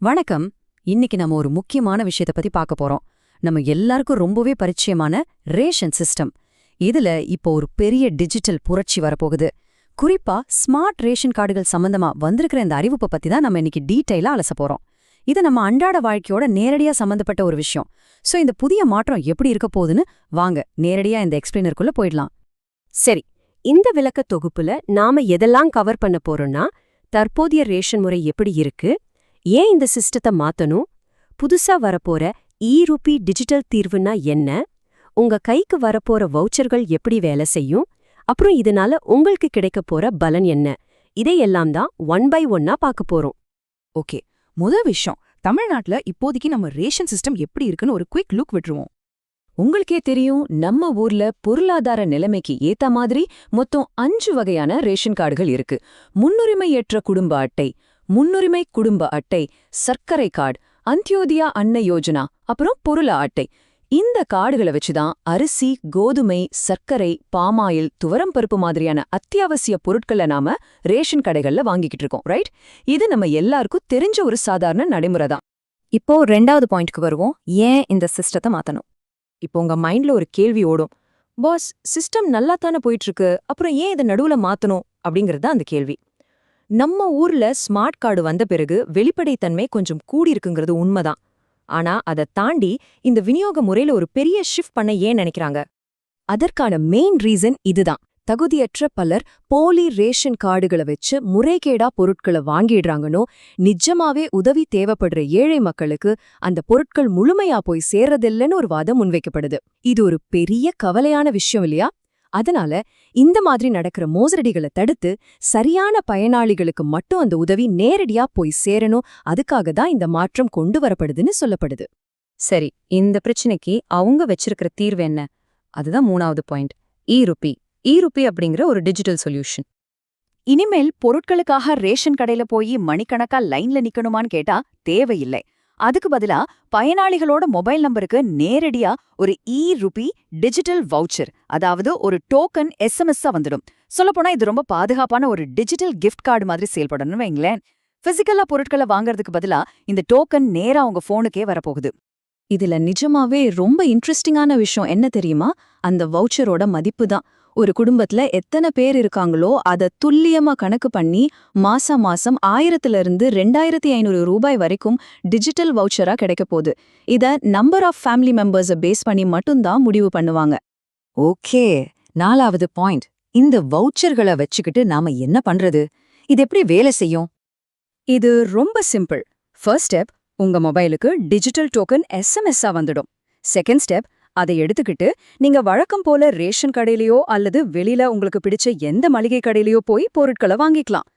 வணக்கம். இன்னைக்கு நம்ம ஒரு முக்கியமான விஷயத்தை பத்தி பார்க்க போறோம். நம்ம எல்லாருக்கும் ரொம்பவே பரிச்சயமான ரேஷன் சிஸ்டம். இதுல இப்போ ஒரு பெரிய டிஜிட்டல் புரட்சி வரப்போகுது. குறிப்பா ஸ்மார்ட் ரேஷன் கார்டுகள் சம்பந்தமா வந்திருக்கிற இந்த அறிவிப்பை பத்தி தான் நம்ம இன்னைக்கு டீடைலா அலச போறோம். இது நம்ம அன்றாட வாழ்க்கையோட நேரடியா சம்பந்தப்பட்ட ஒரு விஷயம். சோ இந்த புதிய மாற்றம் எப்படி இருக்க போகுதுன்னு வாங்க நேரடியா இந்த எக்ஸ்பிளைனருக்குள்ள போயிடலாம். சரி, இந்த விளக்க தொகுப்புல நாம எதெல்லாம் கவர் பண்ண போறோம்னா, தற்போதைய ரேஷன் முறை எப்படி இருக்கு, ஏன் இந்த சிஸ்டத்தை மாத்தணும், புதுசா வரப்போற ரூபி டிஜிட்டல் தீர்வுனா என்ன, உங்க கைக்கு வரப்போற வவுச்சர்கள் எப்படி வேலை செய்யும், அப்புறம் இதனால உங்களுக்கு கிடைக்க போற பலன் என்ன, இதையெல்லாம் தான் ஒன் பை ஒன்னா பார்க்க போறோம். ஓகே, விஷயம் தமிழ்நாட்டுல இப்போதைக்கு நம்ம ரேஷன் சிஸ்டம் எப்படி இருக்குன்னு ஒரு குயிக் லுக் விட்டுருவோம். உங்களுக்கே தெரியும், நம்ம ஊர்ல பொருளாதார நிலைமைக்கு ஏத்த மாதிரி மொத்தம் 5 வகையான ரேஷன் கார்டுகள் இருக்கு. முன்னுரிமையற்ற குடும்ப அட்டை, முன்னுரிமை குடும்ப அட்டை, சர்க்கரை கார்டு, அந்தியோதயா அன்ன யோஜனா, அப்புறம் பொருள அட்டை. இந்த கார்டுகளை வச்சுதான் அரிசி, கோதுமை, சர்க்கரை, பாமாயில், துவரம்பருப்பு மாதிரியான அத்தியாவசிய பொருட்களை நாம ரேஷன் கடைகள்ல வாங்கிக்கிட்டு இருக்கோம், ரைட்? இது நம்ம எல்லாருக்கும் தெரிஞ்ச ஒரு சாதாரண நடைமுறை தான். இப்போ 2வது பாயிண்ட்க்கு வருவோம். ஏன் இந்த சிஸ்டத்தை மாத்தணும்? இப்போ உங்க மைண்ட்ல ஒரு கேள்வி ஓடும். பாஸ், சிஸ்டம் நல்லா தானே போயிட்டு இருக்கு, அப்புறம் ஏன் இதை நடுவுல மாத்தணும் அப்படிங்கிறது தான் அந்த கேள்வி. நம்ம ஊர்ல ஸ்மார்ட் கார்டு வந்த பிறகு வெளிப்படைத்தன்மை கொஞ்சம் கூடியிருக்குங்கிறது உண்மைதான். ஆனா அதை தாண்டி இந்த விநியோக முறையில ஒரு பெரிய ஷிஃப்ட் பண்ண ஏன் நினைக்கிறாங்க? அதற்கான மெயின் ரீசன் இதுதான். தகுதியற்ற பலர் போலி ரேஷன் கார்டுகளை வச்சு முறைகேடா பொருட்களை வாங்கிடுறாங்கன்னோ, நிஜமாவே உதவி தேவைப்படுற ஏழை மக்களுக்கு அந்த பொருட்கள் முழுமையா போய் சேர்றதில்லைன்னு ஒரு வாதம் முன்வைக்கப்படுது. இது ஒரு பெரிய கவலையான விஷயம் இல்லையா? அதனால இந்த மாதிரி நடக்கிற மோசடிகளை தடுத்து சரியான பயனாளிகளுக்கு மட்டும் அந்த உதவி நேரடியா போய் சேரணும். அதுக்காக தான் இந்த மாற்றம் கொண்டு வரப்படுதுன்னு சொல்லப்படுது. சரி, இந்த பிரச்சனைக்கு அவங்க வச்சிருக்கிற தீர்வு என்ன? அதுதான் 3வது பாயிண்ட். ரூபி அப்படிங்கிற ஒரு டிஜிட்டல் சொல்யூஷன். இனிமேல் பொருட்களுக்காக ரேஷன் கடையில போய் மணிக்கணக்கா லைன்ல நிக்கணுமான்னு கேட்டா தேவையில்லை. அதுக்கு பதிலா பயனாளிகளோட மொபைல் நம்பருக்கு நேரடியா ஒரு ரூபி டிஜிட்டல் வவுச்சர், அதாவது ஒரு டோக்கன் SMS வந்துடும். சொல்லப்போனா இது ரொம்ப பாதுகாப்பான ஒரு டிஜிட்டல் கிஃப்ட் கார்டு மாதிரி செயல்படணும்னு வைங்களேன். பிசிக்கலா பொருட்களை வாங்கறதுக்கு பதிலா இந்த டோக்கன் நேரா உங்க போனுக்கே வரப்போகுது. இதுல நிஜமாவே ரொம்ப இன்ட்ரெஸ்டிங்கான விஷயம் என்ன தெரியுமா? அந்த வவுச்சரோட மதிப்பு தான். ஒரு குடும்பத்துல எத்தனை பேர் இருக்காங்களோ அதை துல்லியமா கணக்கு பண்ணி மாசம் 1000 2500 ரூபாய் வரைக்கும் டிஜிட்டல் வவுச்சரா கிடைக்க போகுது. இத நம்பர் ஆஃப் ஃபேமிலி மெம்பர்ஸை பேஸ் பண்ணி மட்டும்தான் முடிவு பண்ணுவாங்க. ஓகே, 4வது பாயிண்ட். இந்த வவுச்சர்களை வச்சுக்கிட்டு நாம என்ன பண்றது? இது எப்படி வேலை செய்யும்? இது ரொம்ப சிம்பிள். ஃபர்ஸ்ட் ஸ்டெப், உங்க மொபைலுக்கு டிஜிட்டல் டோக்கன் SMS வந்துடும். செகண்ட் ஸ்டெப், அதை எடுத்துக்கிட்டு நீங்க வழக்கம் போல ரேஷன் கடையிலயோ அல்லது வெளியில உங்களுக்கு பிடிச்ச எந்த மளிகை கடையிலயோ போய் பொருட்களை வாங்கிக்கலாம்.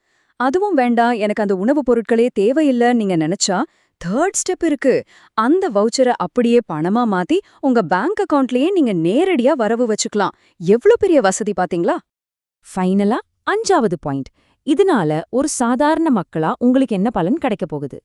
அதுவும் வேண்டாம், எனக்கு அந்த உணவுப் பொருட்களே தேவையில்லைன்னு நீங்க நினைச்சா தேர்ட் ஸ்டெப் இருக்கு. அந்த வவுச்சரை அப்படியே பணமா மாத்தி உங்க பேங்க் அக்கவுண்ட்லயே நீங்க நேரடியா வரவு வச்சுக்கலாம். எவ்வளவு பெரிய வசதி பாத்தீங்களா? ஃபைனலா 5வது பாயிண்ட். இதனால ஒரு சாதாரண மக்களா உங்களுக்கு என்ன பலன் கிடைக்க போகுது?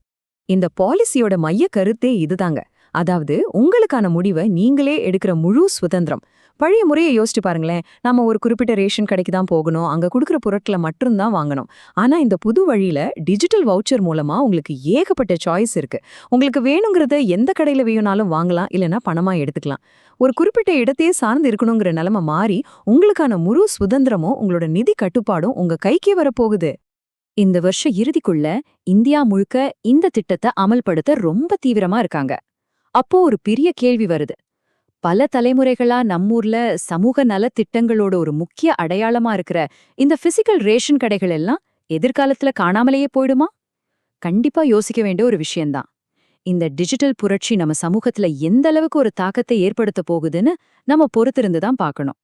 இந்த பாலிசியோட மைய கருத்தே இதுதாங்க. அதாவது உங்களுக்கான முடிவை நீங்களே எடுக்கிற முழு சுதந்திரம். பழைய முறையை யோசிச்சு பாருங்களேன். நம்ம ஒரு குறிப்பிட்ட ரேஷன் கடைக்கு தான் போகணும், அங்க கொடுக்குற பொருட்களை மட்டும்தான் வாங்கணும். ஆனா இந்த புது வழியில டிஜிட்டல் வவுச்சர் மூலமா உங்களுக்கு ஏகப்பட்ட சாய்ஸ் இருக்கு. உங்களுக்கு வேணுங்கிறத எந்த கடையில வேணும்னாலும் வாங்கலாம், இல்லைன்னா பணமா எடுத்துக்கலாம். ஒரு குறிப்பிட்ட இடத்தையே சார்ந்து இருக்கணுங்கிற நிலைமை மாறி உங்களுக்கான முழு சுதந்திரமும் உங்களோட நிதி கட்டுப்பாடும் உங்க கைக்கே வரப்போகுது. இந்த வருஷ இறுதிக்குள்ள இந்தியா முழுக்க இந்த திட்டத்தை அமல்படுத்த ரொம்ப தீவிரமா இருக்காங்க. அப்போ ஒரு பெரிய கேள்வி வருது. பல தலைமுறைகளா நம்மூர்ல சமூக நல திட்டங்களோட ஒரு முக்கிய அடையாளமா இருக்கிற இந்த பிசிக்கல் ரேஷன் கடைகள் எல்லாம் எதிர்காலத்துல காணாமலேயே போயிடுமா? கண்டிப்பா யோசிக்க வேண்டிய ஒரு விஷயம்தான். இந்த டிஜிட்டல் புரட்சி நம்ம சமூகத்துல எந்த அளவுக்கு ஒரு தாக்கத்தை ஏற்படுத்த போகுதுன்னு நம்ம பொறுத்திருந்து தான் பார்க்கணும்.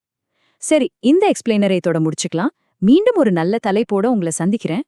சரி, இந்த எக்ஸ்பிளைனரை இதோட முடிச்சுக்கலாம். மீண்டும் ஒரு நல்ல தலைப்போட உங்களை சந்திக்கிறேன்.